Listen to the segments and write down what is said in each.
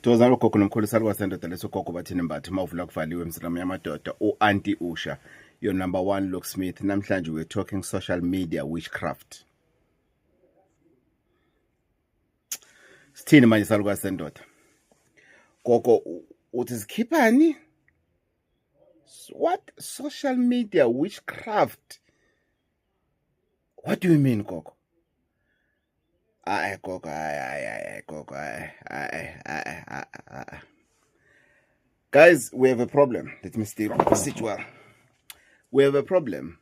Sithokozana ugogo nomkhulu salukasendoda leso gogo bathini mbathi mawuvula kuvaliwe emsalamu yamadoda u-Auntie Usha, your number one locksmith. Namhlanje we're talking social media witchcraft. Sithini manje salukasendoda? Gogo uthi sikhiphani? What? Social media witchcraft? What do you mean, gogo? Gogo, gogo, Guys, we have a problem. Let me sit well. We have a problem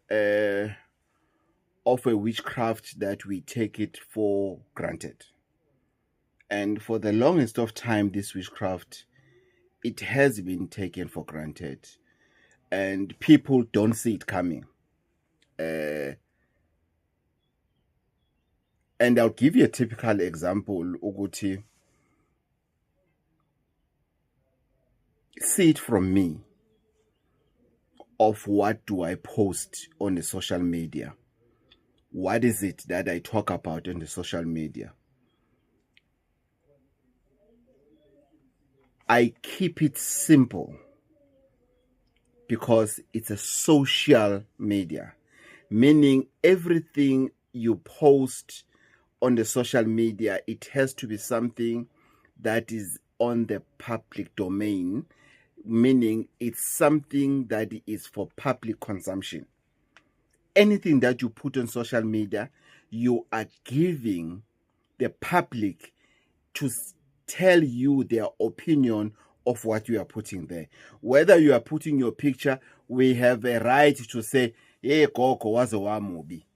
of a witchcraft that we take it for granted. And for the longest of time, this witchcraft, it has been taken for granted. And people don't see it coming. And I'll give you a typical example, Uguti. See it from me of what do I post on the social media. What is it that I talk about on the social media? I keep it simple because it's a social media, meaning everything you post on the social media, it has to be something that is on the public domain, meaning it's something that is for public consumption. Anything that you put on social media, you are giving the public to tell you their opinion of what you are putting there. Whether you are putting your picture, we have a right to say, hey, Koko was a movie.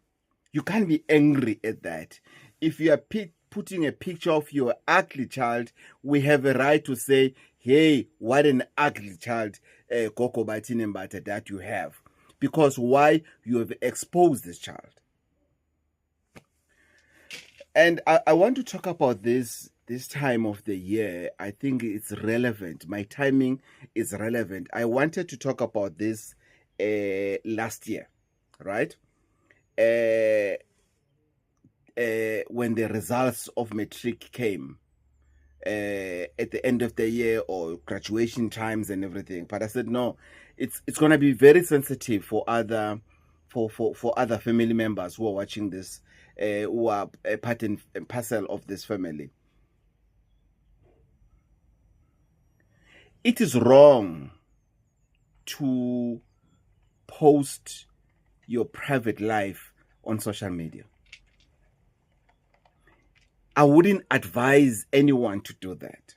You can't be angry at that. If you are putting a picture of your ugly child, we have a right to say, hey, what an ugly child, Koko Batini Mbata, that you have. Because why? You have exposed this child. And I want to talk about this time of the year. I think it's relevant. My timing is relevant. I wanted to talk about this last year, right? When the results of matric came at the end of the year or graduation times and everything, but I said no, it's going to be very sensitive for other other family members who are watching this, who are a part and parcel of this family. It is wrong to post your private life on social media. I wouldn't advise anyone to do that.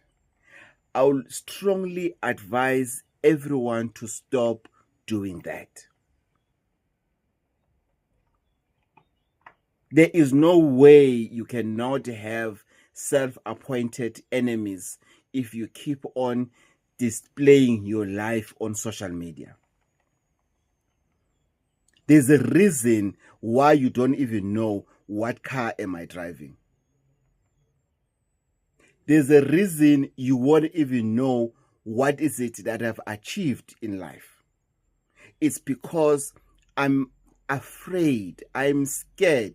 I would strongly advise everyone to stop doing that. There is no way you cannot have self-appointed enemies if you keep on displaying your life on social media. There's a reason why you don't even know what car am I driving. There's a reason you won't even know what is it that I've achieved in life. It's because I'm afraid, I'm scared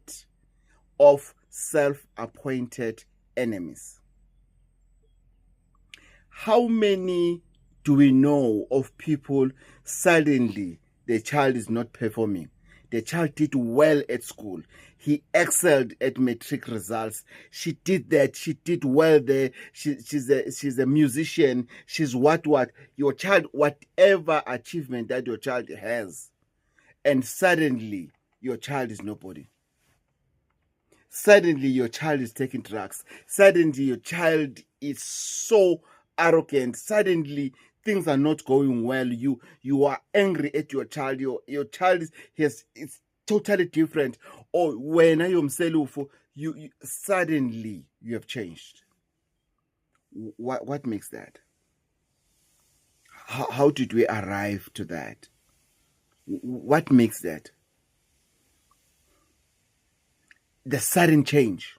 of self-appointed enemies. How many do we know of people suddenly the child is not performing? The child did well at school. He excelled at matric results. She did that. She did well there. She's a musician. She's what? Your child, whatever achievement that your child has, and suddenly your child is nobody. Suddenly your child is taking drugs. Suddenly your child is so arrogant. Suddenly things are not going well. You are angry at your child. Your child is totally different. Or when I am self, you suddenly you have changed. What makes that? How did we arrive to that? What makes that? The sudden change.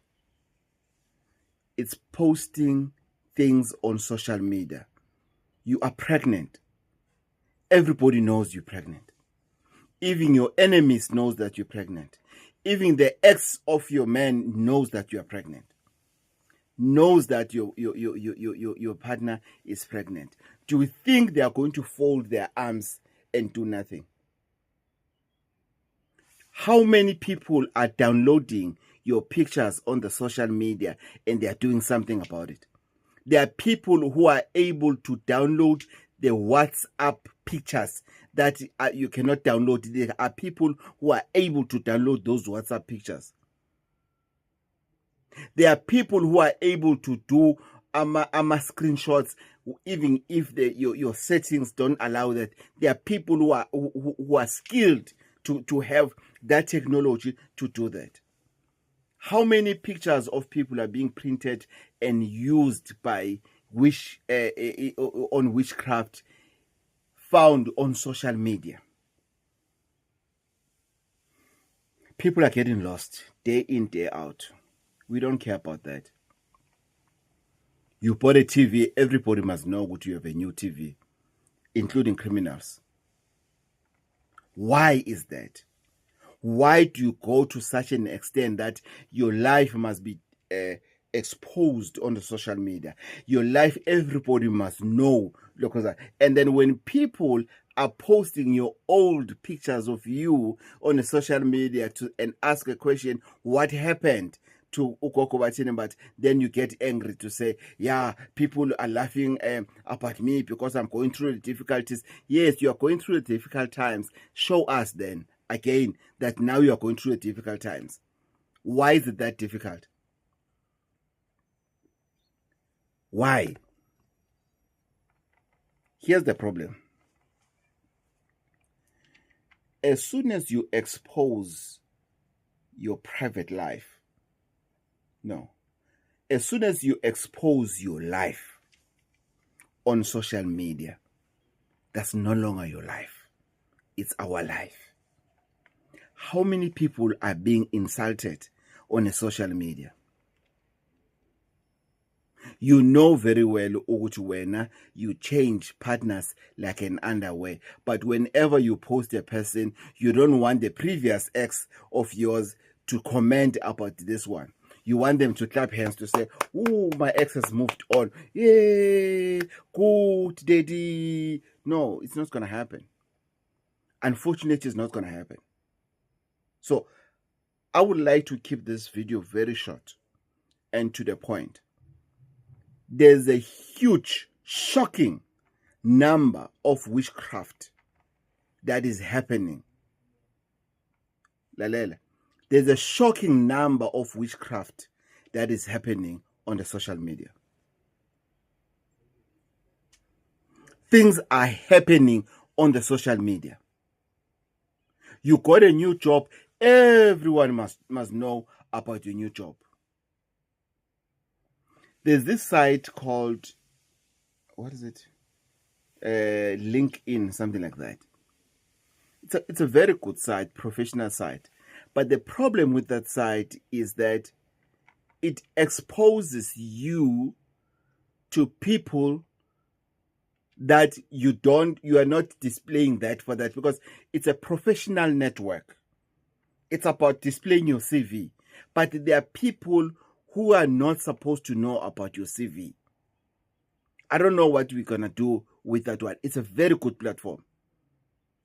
It's posting things on social media. You are pregnant. Everybody knows you're pregnant. Even your enemies knows that you're pregnant. Even the ex of your man knows that you are pregnant. knows that your partner is pregnant, do you think they are going to fold their arms and do nothing? How many people are downloading your pictures on the social media and they are doing something about it? There are people who are able to download the WhatsApp pictures that you cannot download. There are people who are able to download those WhatsApp pictures. There are people who are able to do screenshots, even if your settings don't allow that. There are people who are skilled to have that technology to do that. How many pictures of people are being printed and used by on witchcraft found on social media? People are getting lost day in, day out. We don't care about that. You bought a TV, everybody must know that you have a new TV, including criminals. Why is that? Why do you go to such an extent that your life must be exposed on the social media? Your life, everybody must know. And then when people are posting your old pictures of you on the social media and ask a question, what happened to Ukoko Batini, but then you get angry to say, yeah, people are laughing about me because I'm going through the difficulties. Yes, you are going through the difficult times. Show us then, again, that now you are going through the difficult times. Why is it that difficult? Why? Here's the problem. As soon as you expose your private life, as soon as you expose your life on social media, that's no longer your life. It's our life. How many people are being insulted on a social media? You know very well ukuthi you change partners like an underwear, but whenever you post a person, you don't want the previous ex of yours to comment about this one. You want them to clap hands to say, oh, my ex has moved on. Yay, good, daddy. No, it's not going to happen. Unfortunately, it's not going to happen. So I would like to keep this video very short and to the point. There's a huge, shocking number of witchcraft that is happening. Lalela. There's a shocking number of witchcraft that is happening on the social media. Things are happening on the social media. You got a new job, everyone must know about your new job. There's this site called, what is it? LinkedIn, something like that. It's a very good site, professional site. But the problem with that site is that it exposes you to people that you are not displaying that for that, because it's a professional network. It's about displaying your CV. But there are people who are not supposed to know about your CV. I don't know what we're going to do with that one. It's a very good platform.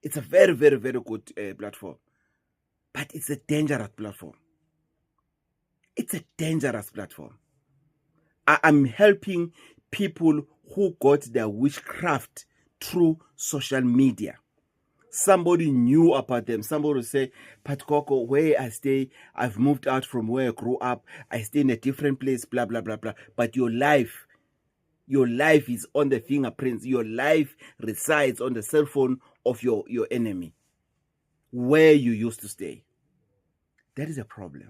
It's a very, very, very good platform. But it's a dangerous platform. It's a dangerous platform. I'm helping people who got their witchcraft through social media. Somebody knew about them. Somebody will say, Pat Coco, where I stay, I've moved out from where I grew up. I stay in a different place, blah, blah, blah, blah. But your life is on the fingerprints. Your life resides on the cell phone of your enemy, where you used to stay. That is a problem.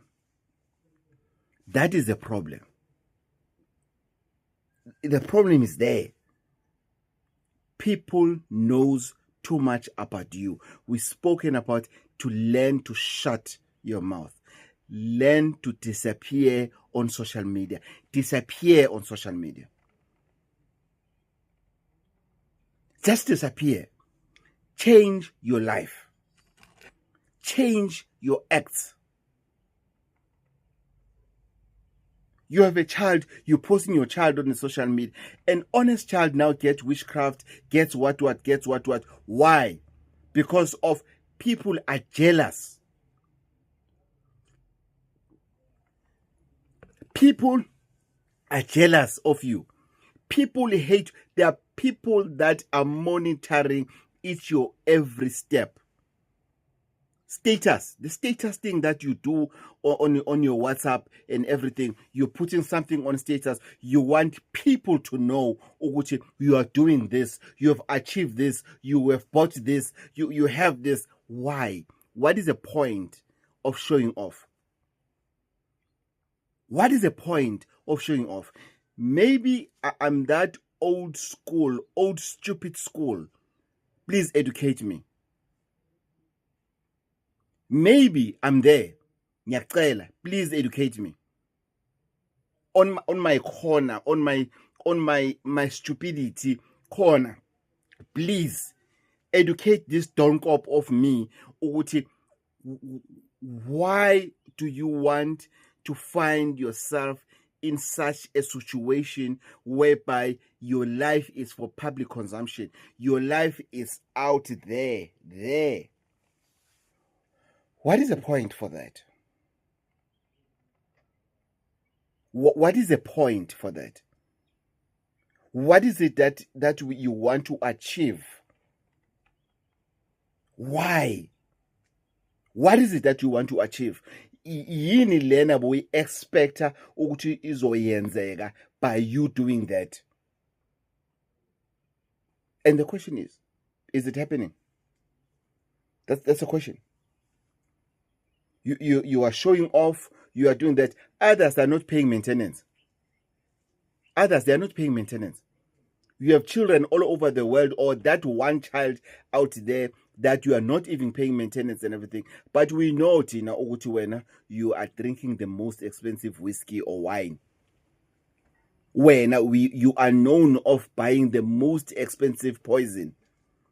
That is a problem. The problem is there. People knows too much about you. We've spoken about to learn to shut your mouth. Learn to disappear on social media. Disappear on social media. Just disappear. Change your life. Change your acts. You have a child, you're posting your child on the social media. An honest child now gets witchcraft, gets what. Why? Because of people are jealous. People are jealous of you. People hate. There are people that are monitoring each your every step. Status, the status thing that you do on your WhatsApp and everything, you're putting something on status. You want people to know, Uguchi, you are doing this, you have achieved this, you have bought this, you have this. Why? What is the point of showing off? What is the point of showing off? Maybe I'm that old school, old stupid school. Please educate me. Maybe I'm there. Nyacela, please educate me. On my corner, on my stupidity corner, please educate this donkop of me. Why do you want to find yourself in such a situation whereby your life is for public consumption? Your life is out there. What is the point for that? What is the point for that? What is it that you want to achieve? Why? What is it that you want to achieve? Yini lena boy expecta ukuthi izoyenzeka by you doing that? And the question is it happening? That's the question. You are showing off, you are doing that. Others are not paying maintenance. Others, they are not paying maintenance. You have children all over the world, or that one child out there that you are not even paying maintenance and everything. But we know, Tina Ogutuwena, you are drinking the most expensive whiskey or wine. When you are known of buying the most expensive poison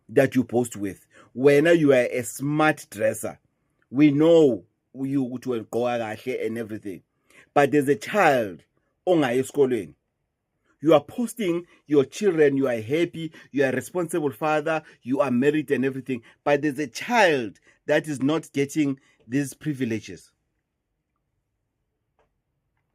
that you post with. When you are a smart dresser, we know you to go and everything. But there's a child on you are posting your children, you are happy, you are a responsible father, you are married and everything. But there's a child that is not getting these privileges.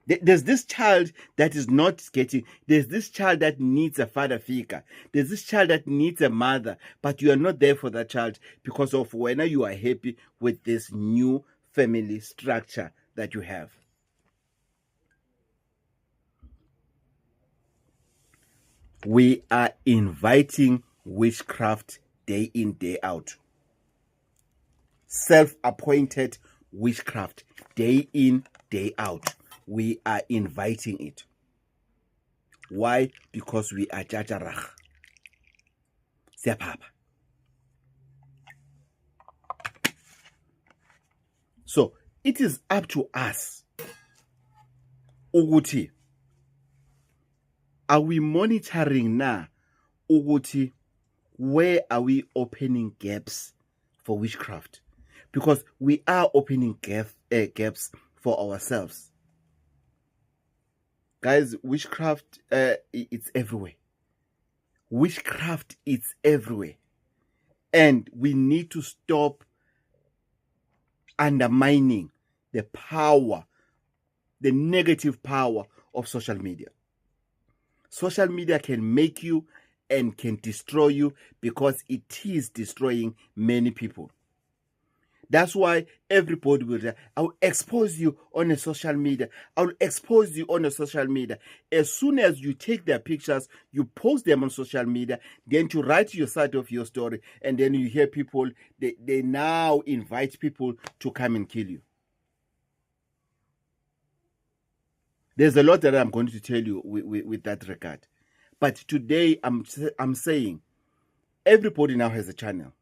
There's this child that is not getting, there's this child that needs a father figure. There's this child that needs a mother, but you are not there for that child because of when you are happy with this new family structure that you have. We are inviting witchcraft day in, day out. Self-appointed witchcraft day in, day out. We are inviting it. Why? Because we are jajarach. Sepapa. So it is up to us. Uguti. Are we monitoring now, Uguti, where are we opening gaps for witchcraft? Because we are opening gaps for ourselves. Guys, witchcraft, it's everywhere. Witchcraft is everywhere. And we need to stop undermining the power, the negative power of social media. Social media can make you and can destroy you because it is destroying many people. That's why everybody will say, I'll expose you on a social media. I'll expose you on a social media. As soon as you take their pictures, you post them on social media, then to write your side of your story, and then you hear people, they now invite people to come and kill you. There's a lot that I'm going to tell you with that regard. But today I'm saying everybody now has a channel.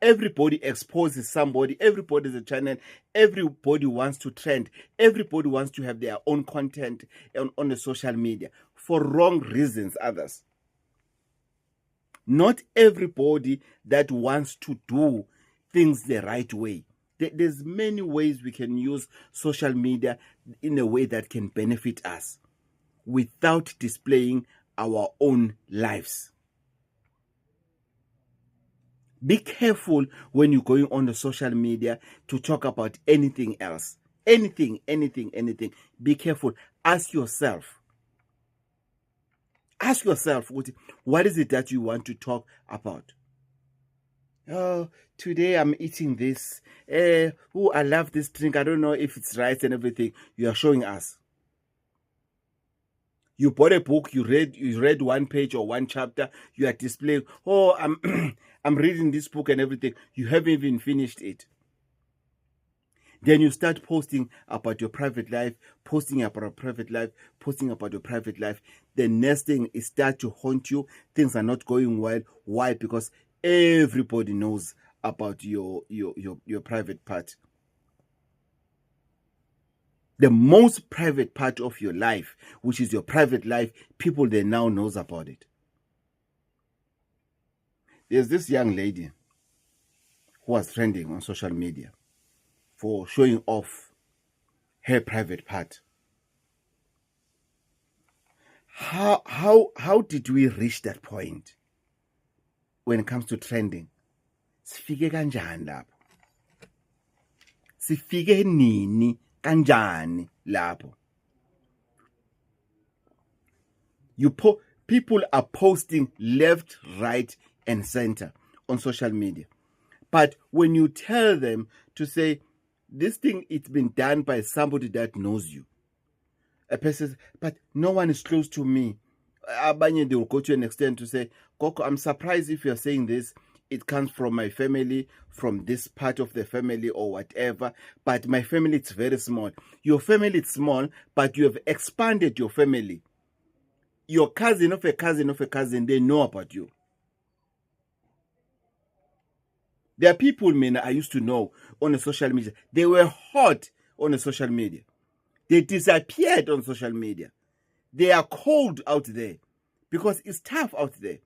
Everybody exposes somebody. Everybody has a channel. Everybody wants to trend. Everybody wants to have their own content on the social media for wrong reasons, others. Not everybody that wants to do things the right way. There's many ways we can use social media in a way that can benefit us without displaying our own lives. Be careful when you're going on the social media to talk about anything else. Anything. Be careful. Ask yourself, what is it that you want to talk about? Oh, today I'm eating this. I love this drink. I don't know if it's right and everything. You are showing us. You bought a book, you read one page or one chapter, you are displaying, oh, I'm reading this book and everything. You haven't even finished it. Then you start posting about your private life, posting about your private life. The next thing is start to haunt you. Things are not going well. Why? Because everybody knows about your private part. The most private part of your life, which is your private life, people they now knows about it. There's this young lady who was trending on social media for showing off her private part. How did we reach that point when it comes to trending? Sifike kanjani lapho? Sifike nini kanjani lapho? People are posting left, right, and center on social media. But when you tell them to say, this thing, it's been done by somebody that knows you. A person says, but no one is close to me. Abanye, they will go to an extent to say, Koko, I'm surprised if you're saying this. It comes from my family, from this part of the family or whatever. But my family, it's very small. Your family is small, but you have expanded your family. Your cousin of a cousin of a cousin, they know about you. There are people, man, I used to know on the social media. They were hot on the social media. They disappeared on social media. They are cold out there because it's tough out there.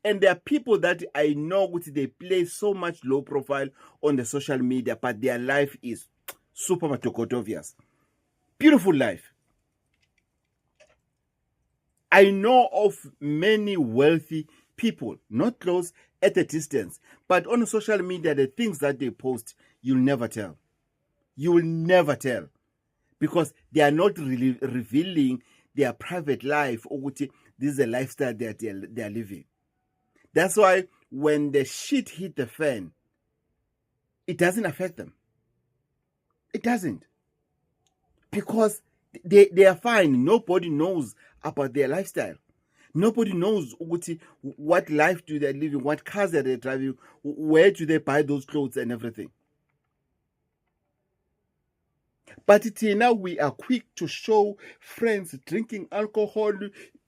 And there are people that I know which they play so much low profile on the social media, but their life is super matokotovious. Beautiful life. I know of many wealthy people, not close, at a distance, but on social media, the things that they post, you'll never tell. You will never tell because they are not really revealing their private life or this is a lifestyle that they are living. That's why when the shit hit the fan, it doesn't affect them. It doesn't. Because they are fine. Nobody knows about their lifestyle. Nobody knows what life do they live in, what cars are they driving, where do they buy those clothes and everything. But now we are quick to show friends drinking alcohol.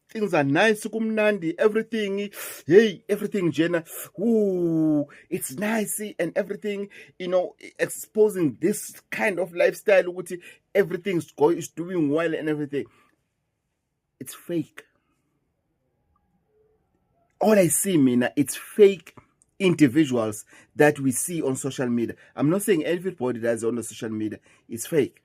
Things are nice, kumnandi, everything. Hey, everything, Jenna. Ooh, it's nice and everything. Exposing this kind of lifestyle. Everything is doing well and everything. It's fake. All I see, Mina, it's fake individuals that we see on social media. I'm not saying everybody that's on the social media is fake.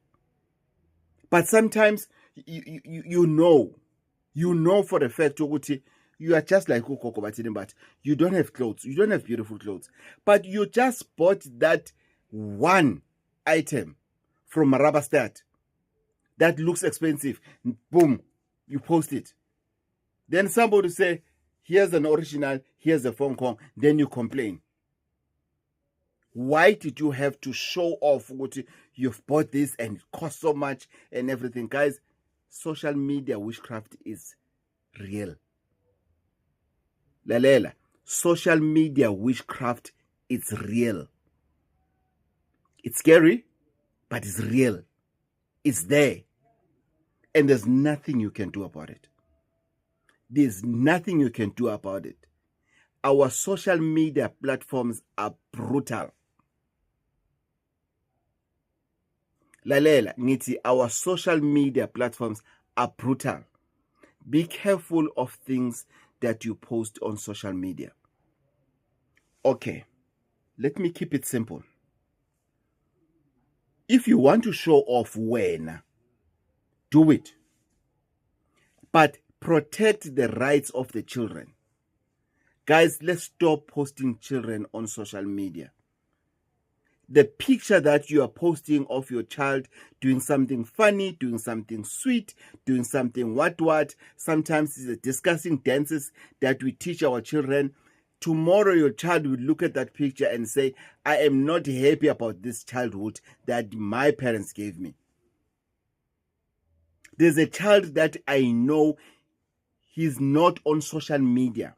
But sometimes you know for the fact you are just like Ukoko Batini, but you don't have clothes. You don't have beautiful clothes. But you just bought that one item from Marabastad that looks expensive. Boom, you post it. Then somebody say, here's an original, here's a Hong Kong. Then you complain. Why did you have to show off what you've bought this and it costs so much and everything? Guys, social media witchcraft is real. Lalela, social media witchcraft is real. It's scary, but it's real. It's there. And there's nothing you can do about it. There's nothing you can do about it. Our social media platforms are brutal. Lalela, ngithi, our social media platforms are brutal. Be careful of things that you post on social media. Okay, let me keep it simple. If you want to show off when, do it. But protect the rights of the children. Guys, let's stop posting children on social media. The picture that you are posting of your child doing something funny, doing something sweet, doing something what, sometimes it's discussing dances that we teach our children. Tomorrow your child will look at that picture and say, I am not happy about this childhood that my parents gave me. There's a child that I know, he's not on social media.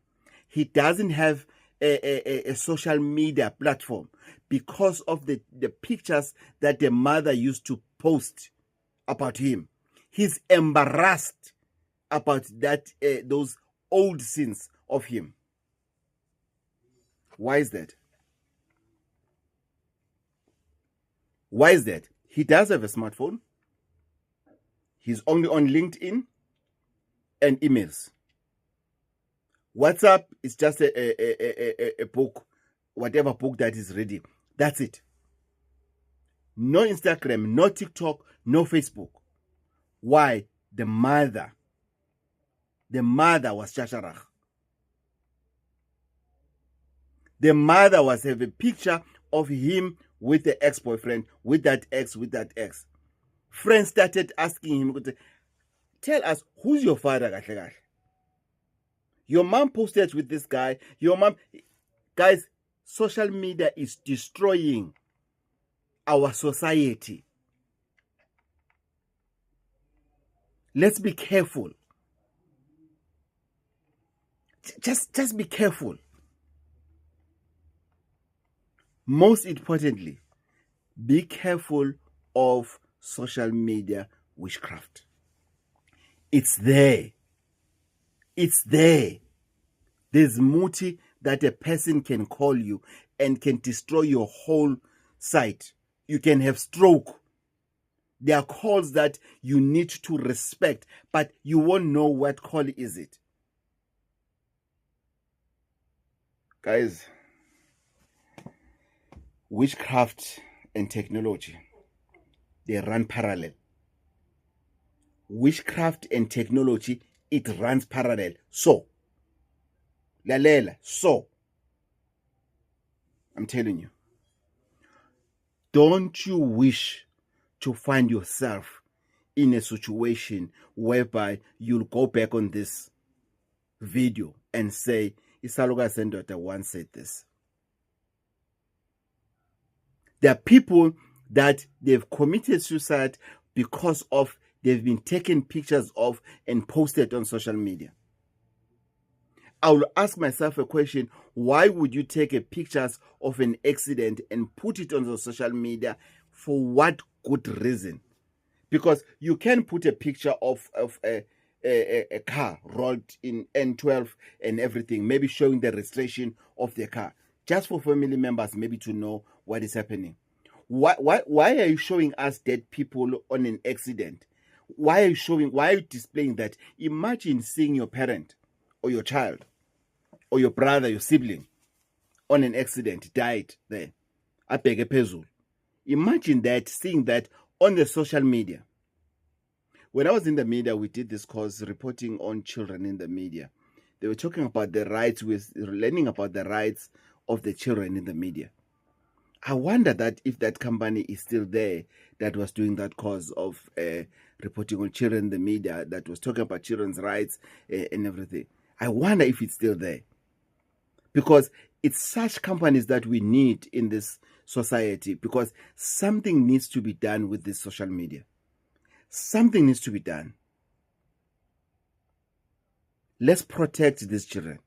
He doesn't have a social media platform because of the pictures that the mother used to post about him. He's embarrassed about that those old sins of him. Why is that? Why is that? He does have a smartphone. He's only on LinkedIn and emails. WhatsApp is just a book, whatever book that is ready. That's it. No Instagram, no TikTok, no Facebook. Why? The mother was Shasharach. The mother was having a picture of him with the ex-boyfriend, with that ex. Friends started asking him, tell us, who's your father? Your mom posted with this guy. Your mom, guys, social media is destroying our society. Let's be careful. Just be careful. Most importantly, be careful of social media witchcraft. It's there. It's there. There's muti that a person can call you and can destroy your whole site. You can have stroke. There are calls that you need to respect, but you won't know what call is it. Guys, witchcraft and technology, they run parallel. Witchcraft and technology, it runs parallel. So, lalela, so, I'm telling you, don't you wish to find yourself in a situation whereby you'll go back on this video and say, Isaluka Sendota once said this. There are people that they've committed suicide because of they've been taken pictures of and posted on social media. I will ask myself a question, why would you take a pictures of an accident and put it on the social media? For what good reason? Because you can put a picture of a car rolled in N12 and everything, maybe showing the registration of the car, just for family members maybe to know what is happening. Why are you showing us dead people on an accident? Why are you displaying that? Imagine seeing your parent or your child or your brother, your sibling on an accident, died there. Imagine that, seeing that on the social media. When I was in the media, we did this course reporting on children in the media. They were talking about the rights, learning about the rights of the children in the media. I wonder that if that company is still there that was doing that course of reporting on children in the media, that was talking about children's rights and everything. I wonder if it's still there. Because it's such companies that we need in this society, because something needs to be done with this social media. Something needs to be done. Let's protect these children.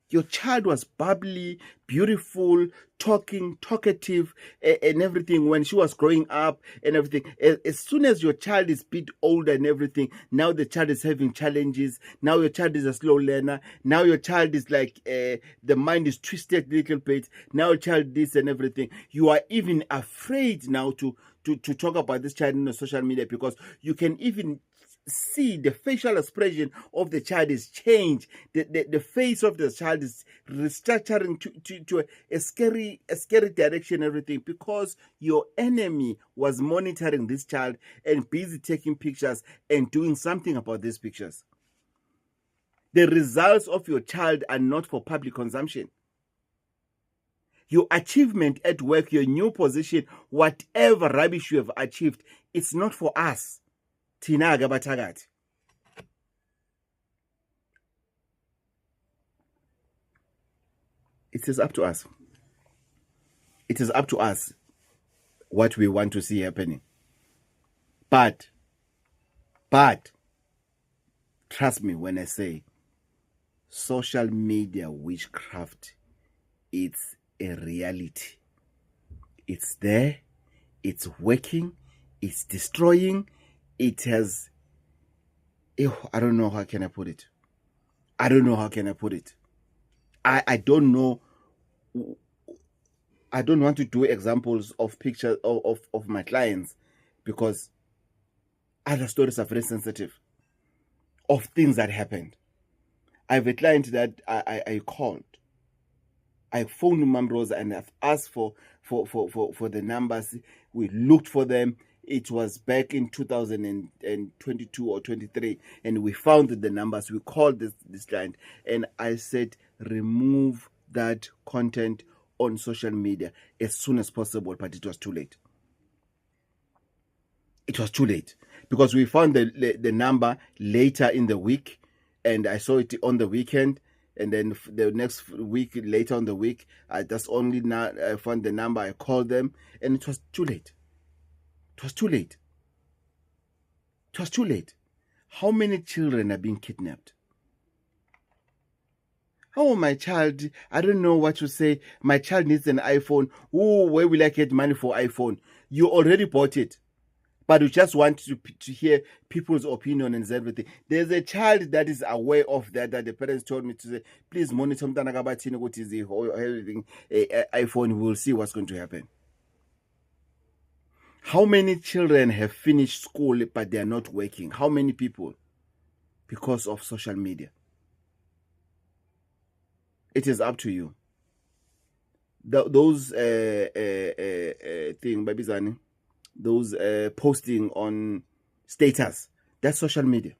Your child was bubbly, beautiful, talkative, and everything when she was growing up and everything. As soon as your child is a bit older and everything, now the child is having challenges. Now your child is a slow learner. Now your child is like, the mind is twisted a little bit. Now your child this and everything. You are even afraid now to talk about this child in the social media, because you can even see the facial expression of the child is changed. The face of the child is restructuring to a scary direction, everything, because your enemy was monitoring this child and busy taking pictures and doing something about these pictures. The results of your child are not for public consumption. Your achievement at work, your new position, whatever rubbish you have achieved, it's not for us. Tina Gabatagati. It is up to us. It is up to us what we want to see happening. But trust me when I say social media witchcraft, it's a reality. It's there, it's working, it's destroying. It has, I don't know how can I put it. I don't know. I don't know. I don't want to do examples of pictures of my clients because other stories are very sensitive of things that happened. I have a client that I called. I phoned Mom Rosa and I've asked for the numbers. We looked for them. It was back in 2022 or 23, and we found the numbers. We called this client, and I said, remove that content on social media as soon as possible, but it was too late. It was too late because we found the number later in the week, and I saw it on the weekend. And then the next week, later on the week, I just only now I found the number. I called them, and it was too late. It was too late. It was too late. How many children are being kidnapped? Oh, my child, I don't know what to say. My child needs an iPhone. Oh, where will I get money for iPhone? You already bought it. But you just want to hear people's opinion and everything. There's a child that is aware of that the parents told me to say, please monitor what is everything iPhone. We'll see what's going to happen. How many children have finished school but they are not working? How many people? Because of social media. It is up to you. Those thing, Babizani, those posting on status, that's social media.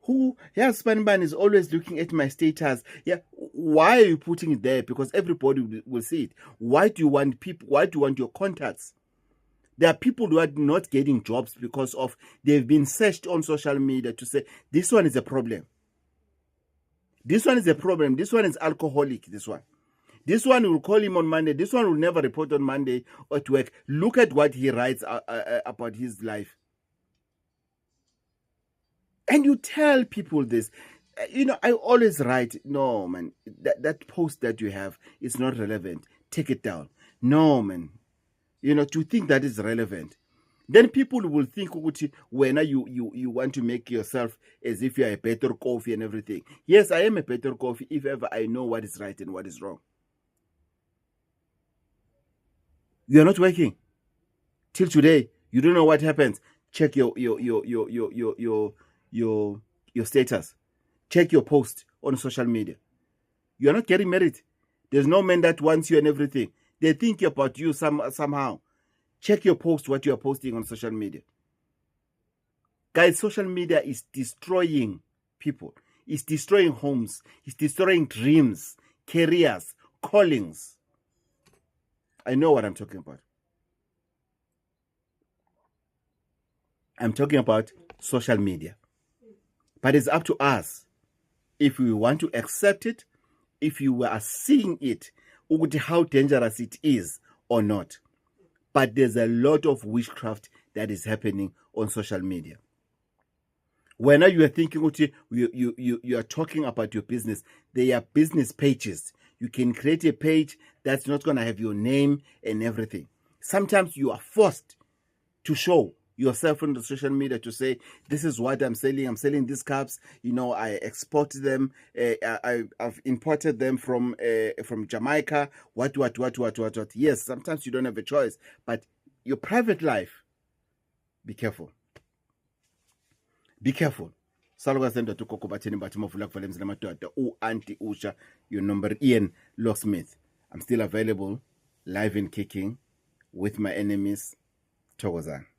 Spanban is always looking at my status. Yeah, why are you putting it there? Because everybody will see it. Why do you want people? Why do you want your contacts? There are people who are not getting jobs because of they've been searched on social media to say this one is a problem. This one is a problem. This one is alcoholic. This one will call him on Monday. This one will never report on Monday or to work. Look at what he writes about his life. And you tell people this. I always write, no, man, that post that you have is not relevant. Take it down. No, man. To think that is relevant. Then people will think when you want to make yourself as if you're a better coffee and everything. Yes, I am a better coffee if ever I know what is right and what is wrong. You're not working. Till today, you don't know what happens. Check your status. Check your post on social media. You're not getting married. There's no man that wants you and everything. They think about you somehow. Check your post, what you are posting on social media. Guys, social media is destroying people. It's destroying homes. It's destroying dreams, careers, callings. I know what I'm talking about. I'm talking about social media. But it's up to us if we want to accept it, if you are seeing it, how dangerous it is or not. But there's a lot of witchcraft that is happening on social media. When you are thinking, you are talking about your business, they are business pages. You can create a page that's not going to have your name and everything. Sometimes you are forced to show yourself on the social media to say, this is what I'm selling. I'm selling these cups. I export them. I've imported them from Jamaica. What. Yes, sometimes you don't have a choice. But your private life, be careful. Be careful. Salukazi sendoda ugogo batheni bathi mavula kuvala emzini amadoda u-anti usha your number Ian Locksmith. I'm still available live and kicking with my enemies. Thokozani.